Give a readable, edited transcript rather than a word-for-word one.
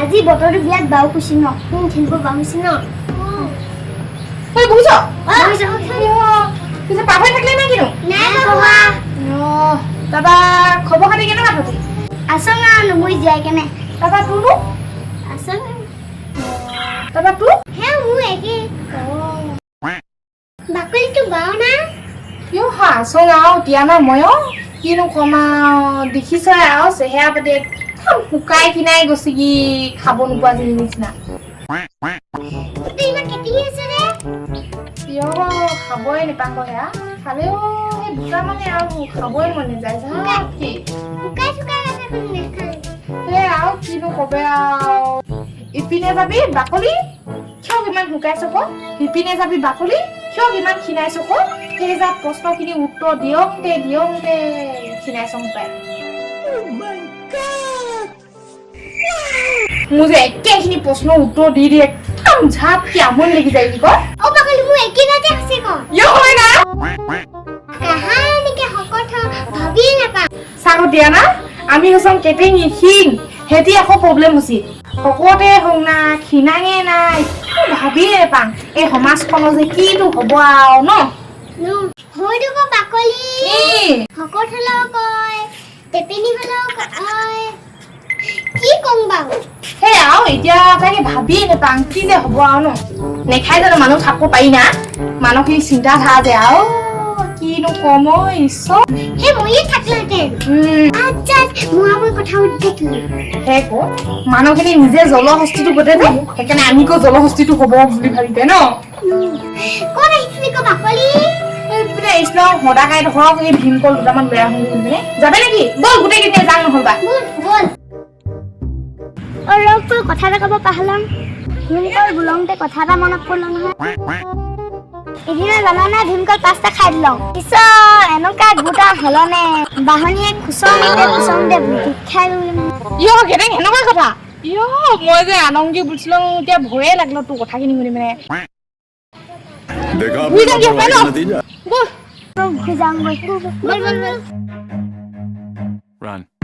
আজি বতৰটো বিৰাট বাও খুচি ন খেলিব বাহুছি ন ঐ বুঝছ বুজিছো পিছে পাভৈ থাকলে না কিনো নাই বাবা তাৰপা খবৰ খাতি কেনেকুৱা তহঁতি আছো না নমৰি যায় কেনে তাৰপা তোৰনো আছো তাৰপা তোৰ হে মোৰ একে বাকলিটো বাও না কিয় আছো আৰু এতিয়া না ময়ো কিনো কম আৰু দেখিছই আৰু চেহেৰা পাতি একদম শুকাই কিনাই গৈছে কি খাব নোপোৱা যেন নিচিনা ইমান কেটি আছে ৰে কিয় খাবই নাপাম সেয়া খালেও সেই দুটামানে আৰু খাবই মন নাযায় কি শুকাই শুকাই আছে তুমি নেখাই সেই আৰু কিনো কবে আৰু ইপিনে যাবি বাকলি কিয় কিমান শুকাইছ ক ইপিনে যাবি বাকলি কিয় কিমান খিনাইছ ক সেই যা প্ৰশ্নখিনি উত্তৰ দিয়ংতে খিনাইছ পাই মোৰ যে একেখিনি প্ৰশ্নৰ উত্তৰ দি একদম ঝাপ কি আমনি লাগি যায় কি কয় অ বাকলি মোৰ একে নাতে আছে ক ইয় হয় না কাহানিকে হকত ভাবিয়ে নাপাম চাগো দিয়া না আমি হচং কেটেং ইখিন হেতি আকৌ প্ৰব্লেম হৈছে সকলোতে হওঁ না খিনাঙে নাই ভাবিয়ে নাপাম এই সমাজখনৰ যে কিনো হ'ব আৰু ন হয়তো ক বাকলি হকত হলেও কয় টেপেনি হলেও কয় কি কম বাৰু সেই আৰু এতিয়া তাকে ভাবিয়ে নাপাম কি যে হ'ব আৰু ন নেখাই জানো মানুহ থাকিব পাৰি না মানুহখিনি চিন্তা ধাৰা যে আৰু কিনো কম ঈশ্বৰ সেই মইয়ে থাকলেহেঁতেন আচ্ছা মই কথা উঠে কি সেই ক মানুহখিনি নিজে জলহস্তিটো গোটে যে সেইকাৰণে আমিকো জলহস্তিটো হ'ব বুলি ভাবিছে ন ক'ত আহিছিলি ক বাকলি এইপিনে ইছলাম সদাকাই ধৰক এই ভীমকল দুটামান বেয়া হৈ পিনে যাবে নেকি বল গোটেইকেইটাই যাং নহ'বা বল অ ৰক তোৰ কথা এটা ক'ব পাহৰিলাম ভীমকল বুলংতে কথা এটা মনত পৰিল নহয় এদিনা জানা নাই ভীমকল 5টা খাই দিলোঁ পিছত এনেকুৱা গোটা হলনে বাহনীয়ে খুচং দে খাই ইয় কেনেকে সেনেকুৱা কথা ইয় মই যে আনংগী বুজিছিলো এতিয়া ভয়ে লাগিল তোৰ কথাখিনি শুনি মানে ঘূৰি যাওঁ বল Run.